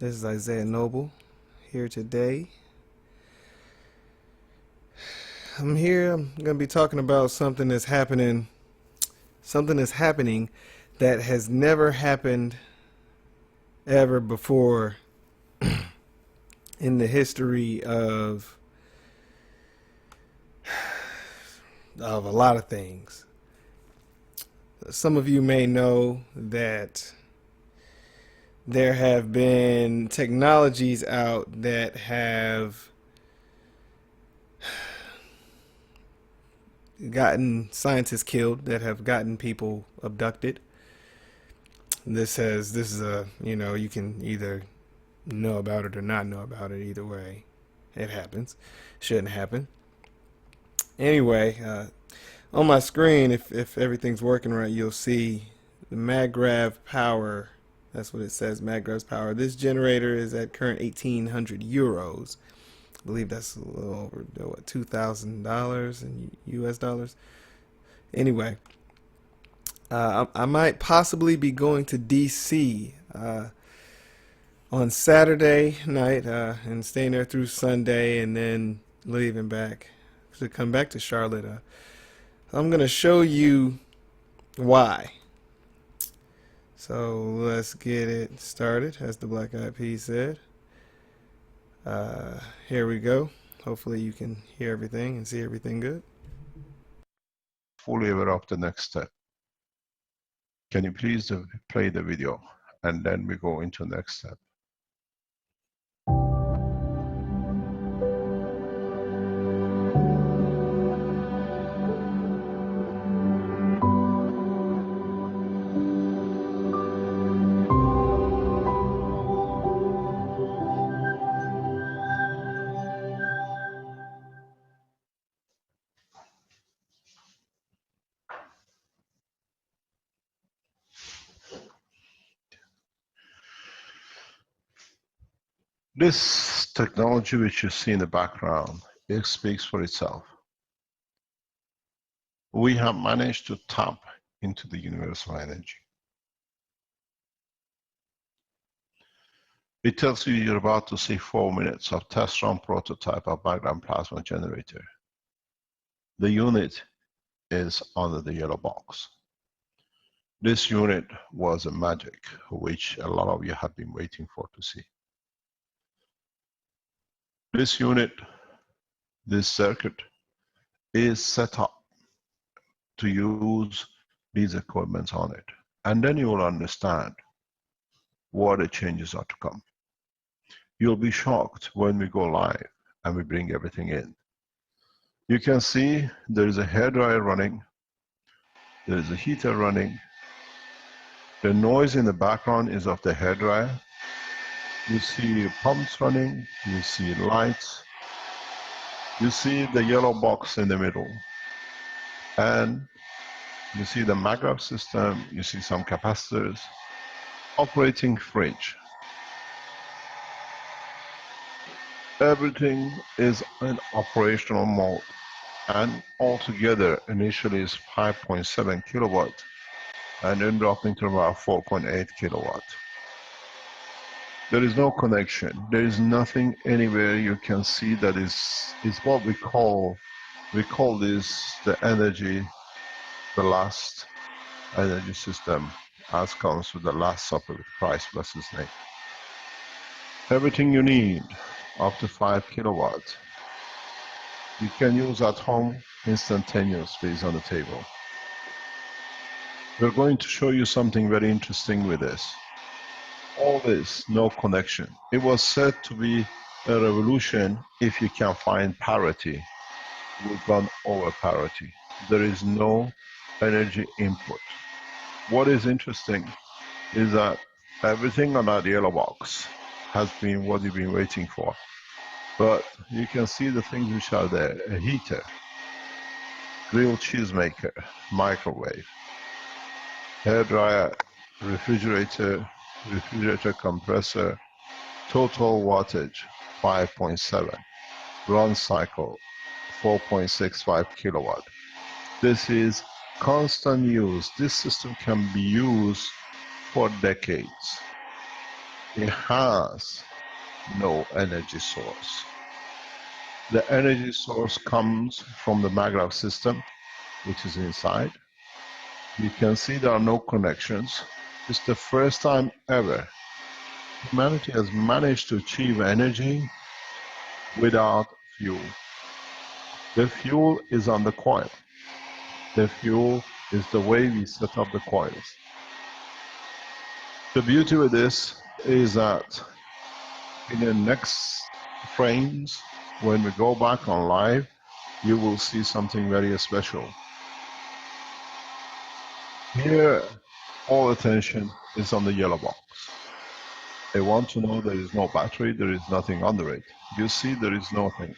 This is Isaiah Noble here today. I'm going to be talking about something that's happening that has never happened ever before in the history of a lot of things. Some of you may know that there have been technologies out that have gotten scientists killed, that have gotten people abducted. This is a, you can either know about it or not know about it. Either way, it happens. Shouldn't happen. Anyway, on my screen, if everything's working right, you'll see the Maggrav power. That's what it says, Maggrav's power. This generator is at current 1,800 euros. I believe that's a little over, what, $2,000 in US dollars. Anyway, I might possibly be going to DC on Saturday night and staying there through Sunday, and then leaving back to come back to Charlotte. I'm going to show you why. So let's get it started, as the Black Eyed Peas said. Here we go. Hopefully you can hear everything and see everything good. Fully aware of the next step. Can you please play the video and then we go into the next step. This technology which you see in the background, it speaks for itself. We have managed to tap into the universal energy. It tells you you're about to see 4 minutes of test run prototype of background plasma generator. The unit is under the yellow box. This unit was a magic which a lot of you have been waiting for to see. This unit, this circuit, is set up to use these equipments on it. And then you will understand what the changes are to come. You'll be shocked when we go live and we bring everything in. You can see there is a hairdryer running, there is a heater running. The noise in the background is of the hairdryer. You see pumps running, you see lights, you see the yellow box in the middle, and you see the Maggrav system, you see some capacitors, operating fridge. Everything is in operational mode, and altogether initially is 5.7 kilowatt and then dropping to about 4.8 kilowatt. There is no connection. There is nothing anywhere you can see that is what we call this the energy, the last energy system, as comes with the Last Supper with Christ, bless his name. Everything you need up to 5 kilowatt you can use at home instantaneously is on the table. We're going to show you something very interesting with this. All this, no connection. It was said to be a revolution if you can find parity. We've gone over parity. There is no energy input. What is interesting is that everything on that yellow box has been what you've been waiting for. But you can see the things which are there. A heater, grilled cheese maker, microwave, hairdryer, refrigerator compressor, total wattage 5.7, run cycle 4.65 kilowatt. This is constant use. This system can be used for decades. It has no energy source. The energy source comes from the maglev system, which is inside. You can see there are no connections. It's the first time ever humanity has managed to achieve energy without fuel. The fuel is on the coil. The fuel is the way we set up the coils. The beauty with this is that in the next frames, when we go back on live, you will see something very special. Here, all attention is on the yellow box. They want to know there is no battery, there is nothing under it. You see there is nothing.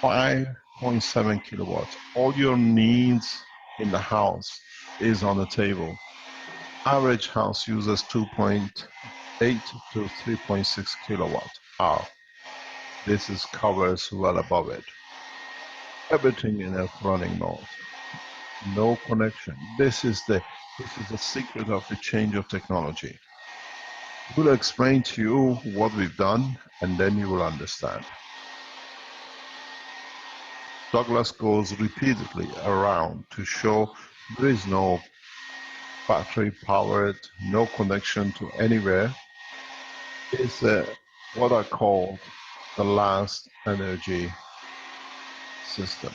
5.7 kilowatts. All your needs in the house is on the table. Average house uses 2.8 to 3.6 kilowatt hour. This is covers well above it. Everything in a running mode. No connection. This is the secret of the change of technology. We'll explain to you what we've done, and then you will understand. Douglas goes repeatedly around to show there is no battery powered, no connection to anywhere. It's what I call the last energy system.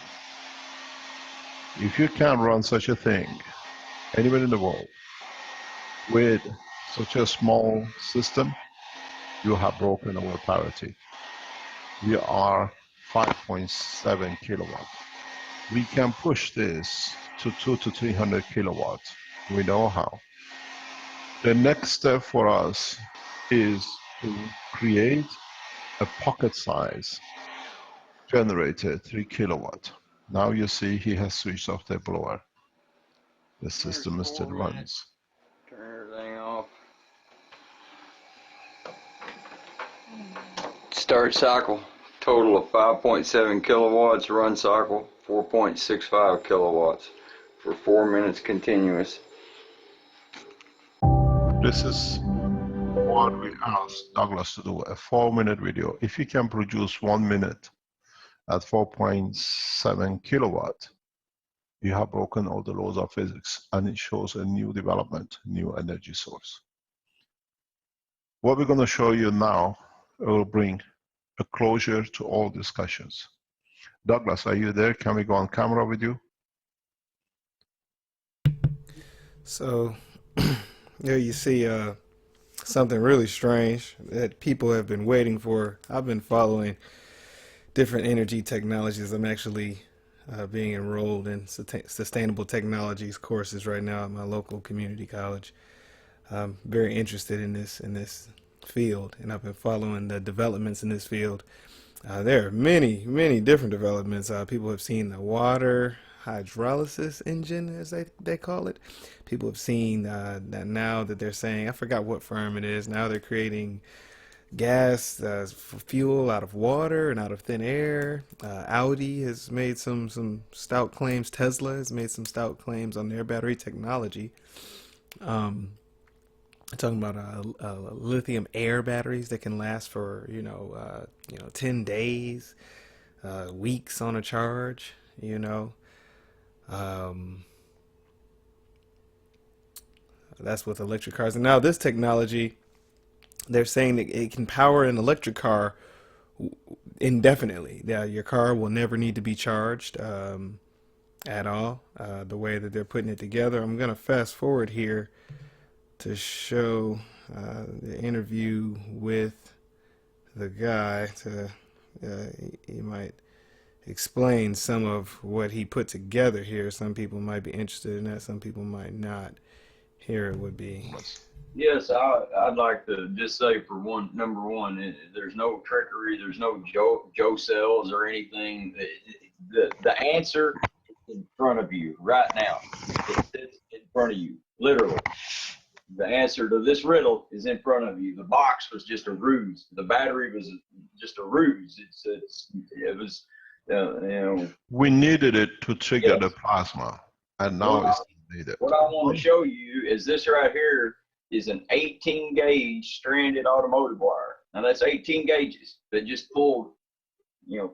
If you can run such a thing anywhere in the world with such a small system, you have broken our parity. We are 5.7 kilowatts. We can push this to 200 to 300 kilowatts. We know how. The next step for us is to create a pocket size generator, 3 kilowatt. Now you see he has switched off the blower. The system still runs. Turn everything off. Start cycle, total of 5.7 kilowatts. Run cycle, 4.65 kilowatts for 4 minutes continuous. This is what we asked Douglas to do, a 4-minute video. If he can produce 1 minute at 4.7 kilowatt, you have broken all the laws of physics, and it shows a new development, new energy source. What we're going to show you now will bring a closure to all discussions. Douglas, are you there? Can we go on camera with you? So, there you see something really strange that people have been waiting for. I've been following different energy technologies. I'm actually being enrolled in sustainable technologies courses right now at my local community college. I'm very interested in this field, and I've been following the developments in this field. There are many different developments. People have seen the water hydrolysis engine, as they call it. People have seen that now that they're saying, I forgot what firm it is, now they're creating gas for fuel out of water and out of thin air. Audi has made some stout claims. Tesla has made some stout claims on their battery technology. Talking about lithium air batteries that can last for 10 days, weeks on a charge. That's with electric cars. And now this technology, they're saying that it can power an electric car indefinitely. Yeah, your car will never need to be charged at all. The way that they're putting it together. I'm going to fast forward here to show the interview with the guy. He might explain some of what he put together here. Some people might be interested in that. Some people might not. Here it would be. Yes, I'd like to just say number one, there's no trickery, there's no Joe cells or anything. The answer is in front of you right now. It sits in front of you, literally. The answer to this riddle is in front of you. The box was just a ruse. The battery was just a ruse. It was, We needed it to trigger yes. the plasma, and now it's needed. What I want to show you is this right here is an 18 gauge stranded automotive wire. Now that's 18 gauges that just pulled,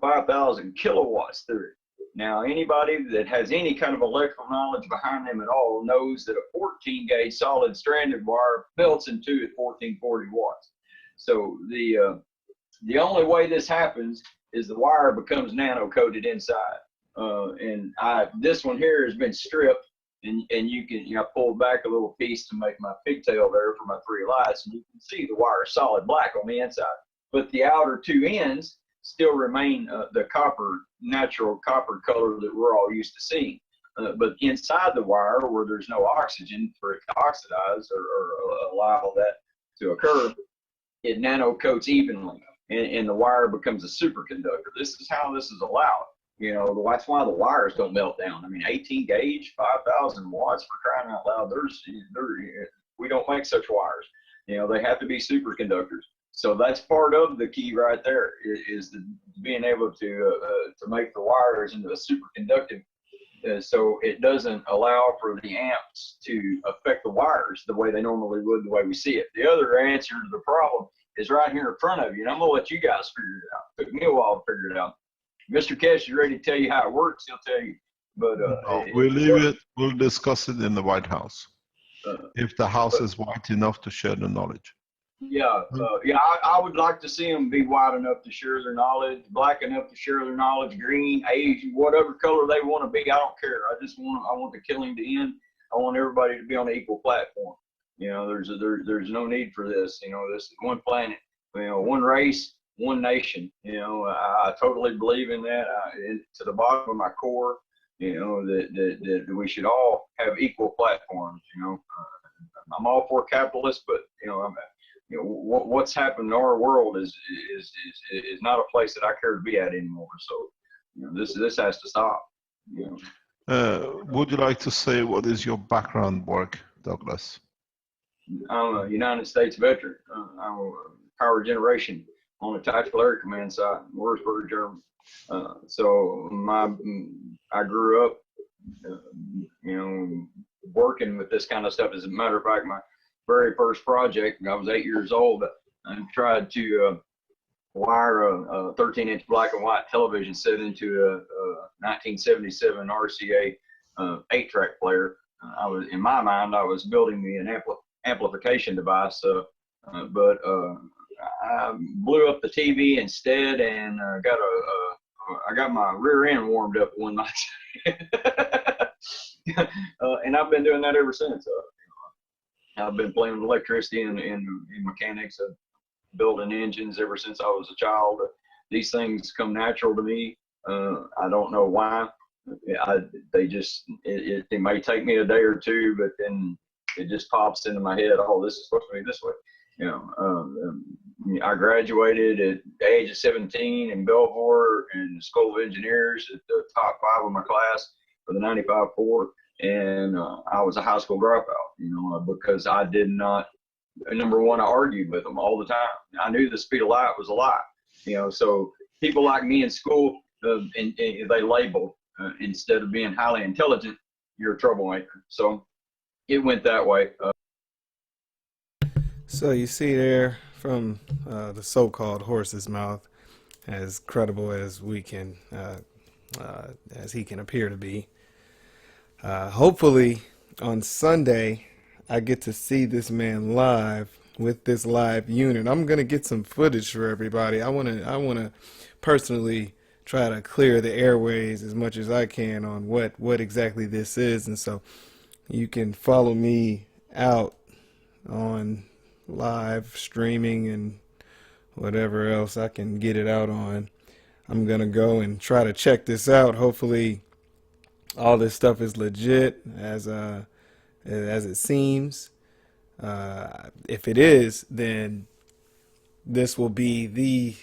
5,000 kilowatts through it. Now, anybody that has any kind of electrical knowledge behind them at all knows that a 14 gauge solid stranded wire melts into at 1440 watts. So the only way this happens is the wire becomes nano coated inside. This one here has been stripped, and I pulled back a little piece to make my pigtail there for my 3 lights, and you can see the wire is solid black on the inside. But the outer 2 ends still remain the natural copper color that we're all used to seeing. But inside the wire, where there's no oxygen for it to oxidize or allow that to occur, it nano coats evenly, and the wire becomes a superconductor. This is how this is allowed. That's why the wires don't melt down. I mean, 18 gauge, 5,000 watts, for crying out loud. We don't make such wires. They have to be superconductors. So that's part of the key right there, is being able to make the wires into a superconductive, so it doesn't allow for the amps to affect the wires the way they normally would, the way we see it. The other answer to the problem is right here in front of you, and I'm going to let you guys figure it out. It took me a while to figure it out. Mr. Kesh is ready to tell you how it works. He'll tell you. But we'll leave it. We'll discuss it in the White House. If the House is white enough to share the knowledge. Yeah, I would like to see them be white enough to share their knowledge, black enough to share their knowledge, green, Asian, whatever color they want to be. I don't care. I want the killing to end. I want everybody to be on an equal platform. There's no need for this. This is one planet, one race, one nation. I totally believe in that. To the bottom of my core, that we should all have equal platforms. I'm all for capitalists, but what's happened in our world is not a place that I care to be at anymore. So, this has to stop. Would you like to say what is your background work, Douglas? I'm a United States veteran. I'm a power generation on a tactical air command site in Würzburg, Germany. So I grew up, working with this kind of stuff. As a matter of fact, my very first project, I was 8 years old. I tried to wire a 13-inch black and white television set into a 1977 RCA 8-track player. In my mind, I was building me an amplification device, but I blew up the TV instead, and I got my rear end warmed up one night. And I've been doing that ever since. I've been playing with electricity and mechanics of building engines ever since I was a child. These things come natural to me. I don't know why. It may take me a day or two, but then it just pops into my head. Oh, this is supposed to be this way. I graduated at the age of 17 in Belvoir in the School of Engineers at the top 5 of my class for the 95-4. And I was a high school dropout, because I did not, number one, I argued with them all the time. I knew the speed of light was a lie, so people like me in school, and they labeled, instead of being highly intelligent, you're a troublemaker. So it went that way. So you see there from the so-called horse's mouth, as credible as we can, as he can appear to be. Hopefully on Sunday I get to see this man live with this live unit. I'm gonna get some footage for everybody. I wanna personally try to clear the airways as much as I can on what exactly this is, and so you can follow me out on live streaming and whatever else I can get it out on. I'm gonna go and try to check this out. Hopefully all this stuff is legit as it seems. If it is, then this will be the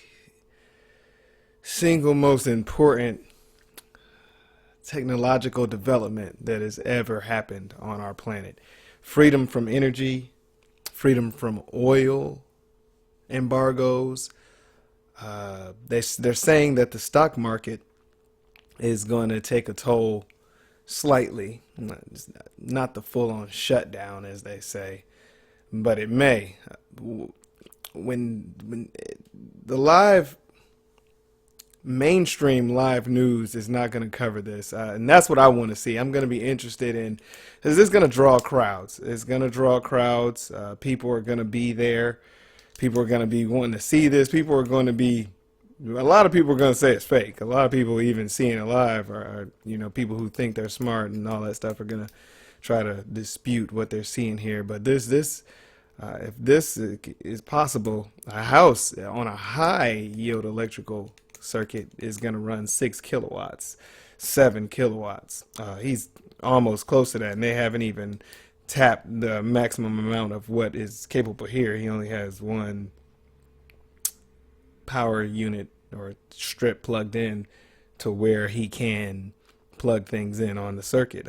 single most important technological development that has ever happened on our planet. Freedom from energy, freedom from oil embargoes. They're saying that the stock market is going to take a toll slightly, not the full-on shutdown as they say, but it may. When the live mainstream live news is not going to cover this, and that's what I want to see. I'm going to be interested in, is this going to draw crowds? It's going to draw crowds. People are going to be there. People are going to be wanting to see this. People are going to be, a lot of people are going to say it's fake. A lot of people even seeing it live are people who think they're smart and all that stuff are going to try to dispute what they're seeing here. But if this is possible, a house on a high yield electrical circuit is going to run 6 kilowatts, 7 kilowatts. He's almost close to that, and they haven't even tapped the maximum amount of what is capable here. He only has one power unit or strip plugged in to where he can plug things in on the circuit.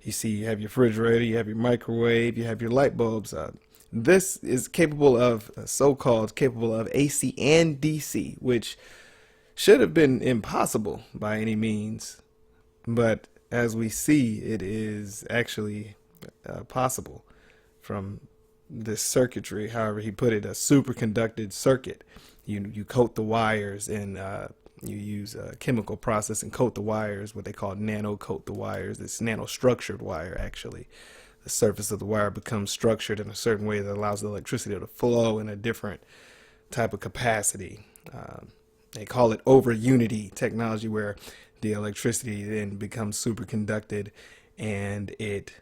You see, you have your refrigerator, you have your microwave, you have your light bulbs. This is capable of so-called capable of AC and DC, which should have been impossible by any means, but as we see, it is actually possible from this circuitry. However, he put it, a superconducted circuit. You coat the wires and you use a chemical process and coat the wires, what they call nano coat the wires. It's nanostructured wire, actually. The surface of the wire becomes structured in a certain way that allows the electricity to flow in a different type of capacity. They call it over unity technology, where the electricity then becomes superconducted and it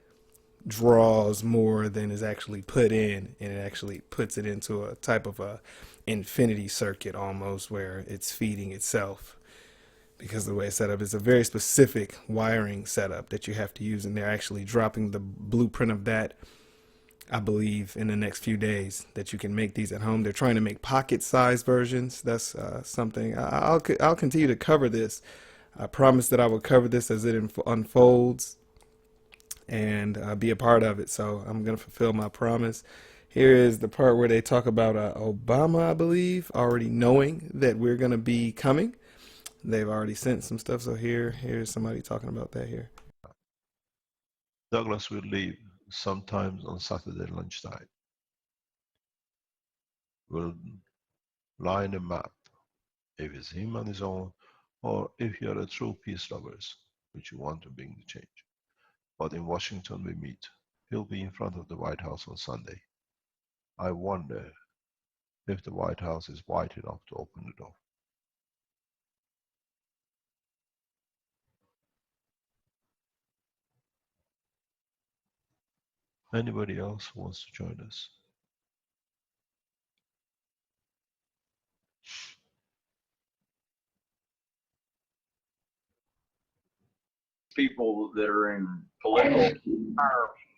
draws more than is actually put in, and it actually puts it into a type of a infinity circuit almost, where it's feeding itself, because the way it's set up is a very specific wiring setup that you have to use, and they're actually dropping the blueprint of that, I believe, in the next few days, that you can make these at home. They're trying to make pocket-sized versions. That's something I'll continue to cover this. I promise that I will cover this as it unfolds and be a part of it. So I'm going to fulfill my promise. Here is the part where they talk about Obama, I believe, already knowing that we're going to be coming. They've already sent some stuff. So here's somebody talking about that here. Douglas will leave sometimes on Saturday lunchtime. We'll line a map, if it's him on his own, or if you're a true peace lovers, which you want to bring the change. But in Washington we meet. He'll be in front of the White House on Sunday. I wonder if the White House is wide enough to open the door. Anybody else who wants to join us? People that are in political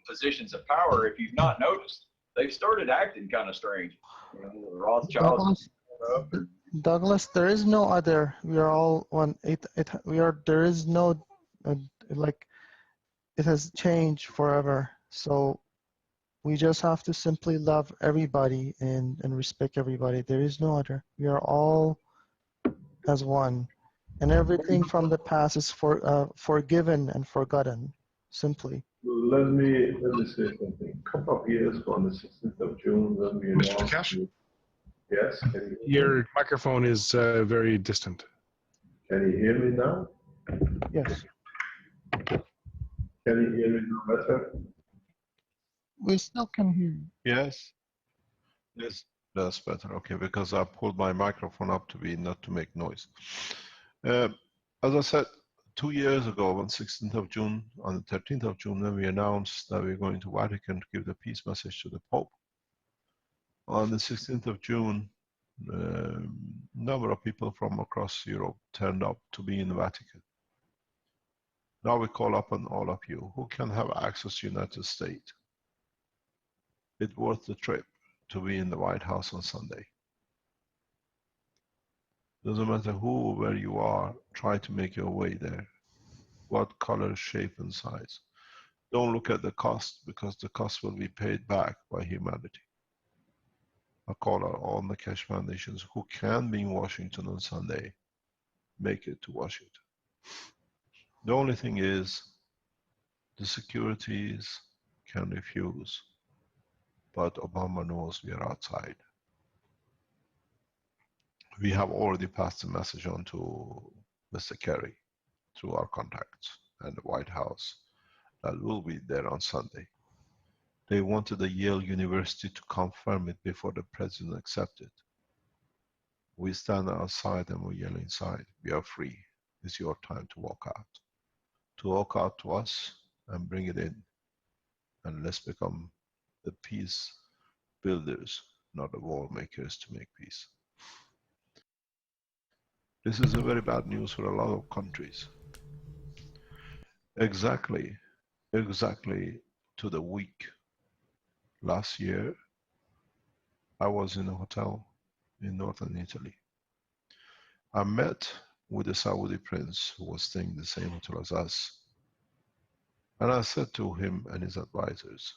positions of power, if you've not noticed, they've started acting kind of strange. The Rothschilds. Douglas, there is no other. We are all one. We are. There is no like. It has changed forever. So we just have to simply love everybody and respect everybody. There is no other. We are all as one. And everything from the past is forgiven and forgotten, simply. Let me say something. A couple of years ago, on the 16th of June, when we announced... Mr. Cash? Yes? Your microphone is very distant. Can you hear me now? Yes. Can you hear me now better? We still can hear you. Yes? Yes, that's better. Okay, because I pulled my microphone up not to make noise. As I said, 2 years ago, on 16th of June, on the 13th of June, when we announced that we're going to Vatican to give the peace message to the Pope. On the 16th of June, a number of people from across Europe turned up to be in the Vatican. Now we call upon all of you who can have access to the United States. It's worth the trip to be in the White House on Sunday. Doesn't matter who or where you are, try to make your way there. What color, shape, and size. Don't look at the cost, because the cost will be paid back by humanity. I call on all the Keshe Foundations who can be in Washington on Sunday, make it to Washington. The only thing is, the securities can refuse. but Obama knows we are outside. We have already passed the message on to Mr. Kerry through our contacts and the White House that will be there on Sunday. They wanted the Yale University to confirm it before the president accepted. We stand outside and we yell inside. We are free. It's your time to walk out. To walk out to us and bring it in. And let's become the peace builders, not the war makers to make peace. This is a very bad news for a lot of countries. Exactly to the week last year, I was in a hotel in northern Italy. I met with a Saudi prince who was staying in the same hotel as us. And I said to him and his advisors,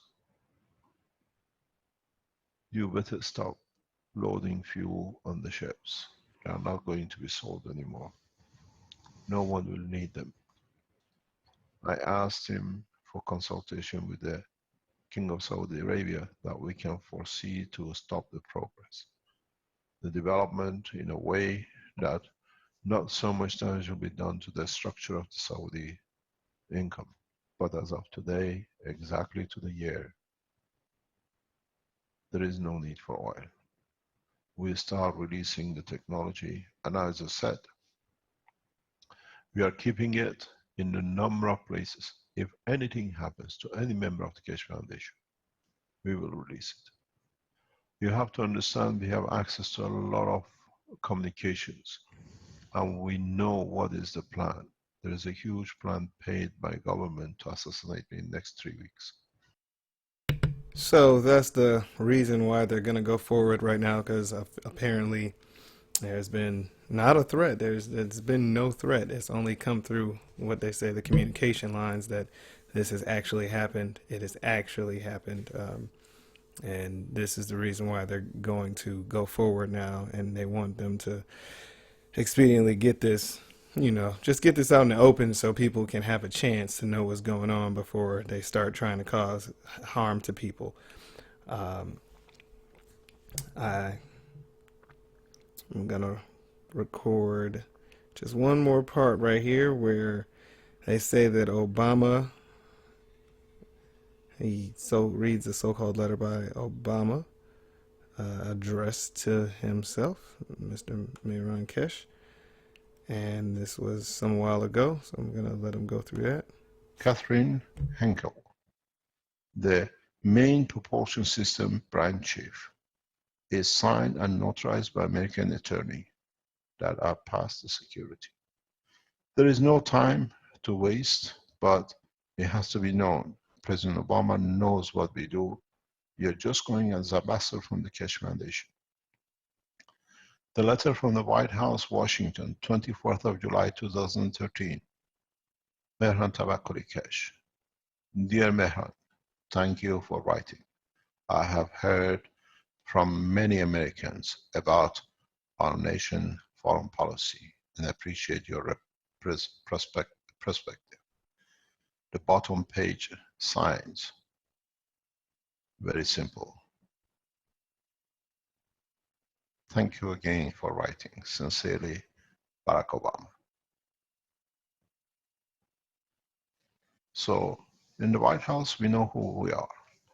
you better stop loading fuel on the ships. They are not going to be sold anymore. No one will need them. I asked him for consultation with the King of Saudi Arabia that we can foresee to stop the progress. The development in a way that not so much damage will be done to the structure of the Saudi income. But as of today, exactly to the year, there is no need for oil. We start releasing the technology, and as I said, we are keeping it in a number of places. If anything happens to any member of the Keshe Foundation, we will release it. You have to understand we have access to a lot of communications, and we know what is the plan. There is a huge plan paid by government to assassinate me in the next 3 weeks. So that's the reason why they're going to go forward right now, because apparently there's been not a threat. There's been no threat. It's only come through what they say, the communication lines, that this has actually happened. It has actually happened. And this is the reason why they're going to go forward now. And they want them to expediently get this, just get this out in the open so people can have a chance to know what's going on before they start trying to cause harm to people. I'm gonna record just one more part right here where they say that Obama, he reads a so-called letter by Obama addressed to himself, Mr. Mehran Keshe. And this was some while ago, so I'm going to let him go through that. Catherine Henkel, the main propulsion system branch chief, is signed and notarized by American attorney that are past the security. There is no time to waste, but it has to be known. President Obama knows what we do. You're just going as ambassador from the Keshe Foundation. The letter from the White House, Washington, 24th of July, 2013. Mehran Tawakkoli Keshe. Dear Mehran, thank you for writing. I have heard from many Americans about our nation foreign policy and appreciate your perspective. The bottom page signs, very simple. Thank you again for writing. Sincerely, Barack Obama. So, in the White House, we know who we are.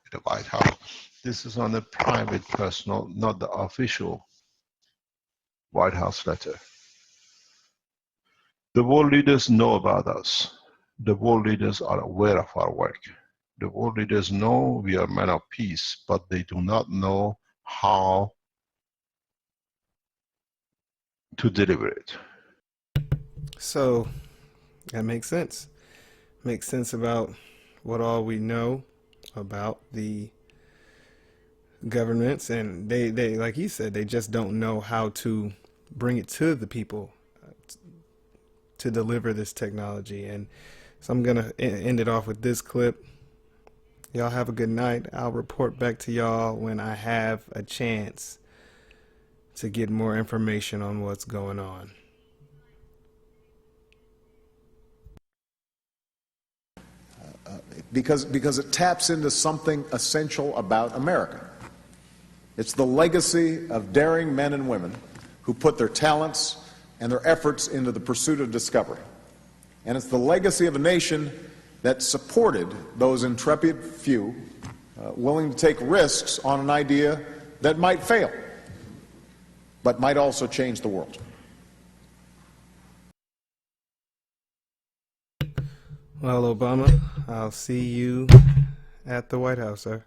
In the White House, this is on a private, personal, not the official White House letter. The world leaders know about us. The world leaders are aware of our work. The world leaders know we are men of peace, but they do not know how to deliver it. So that makes sense. Makes sense about what all we know about the governments, and they like you said, they just don't know how to bring it to the people to deliver this technology. And so I'm gonna end it off with this clip. Y'all have a good night. I'll report back to y'all when I have a chance to get more information on what's going on. Because it taps into something essential about America. It's the legacy of daring men and women who put their talents and their efforts into the pursuit of discovery. And it's the legacy of a nation that supported those intrepid few willing to take risks on an idea that might fail, but might also change the world. Well, Obama, I'll see you at the White House, sir.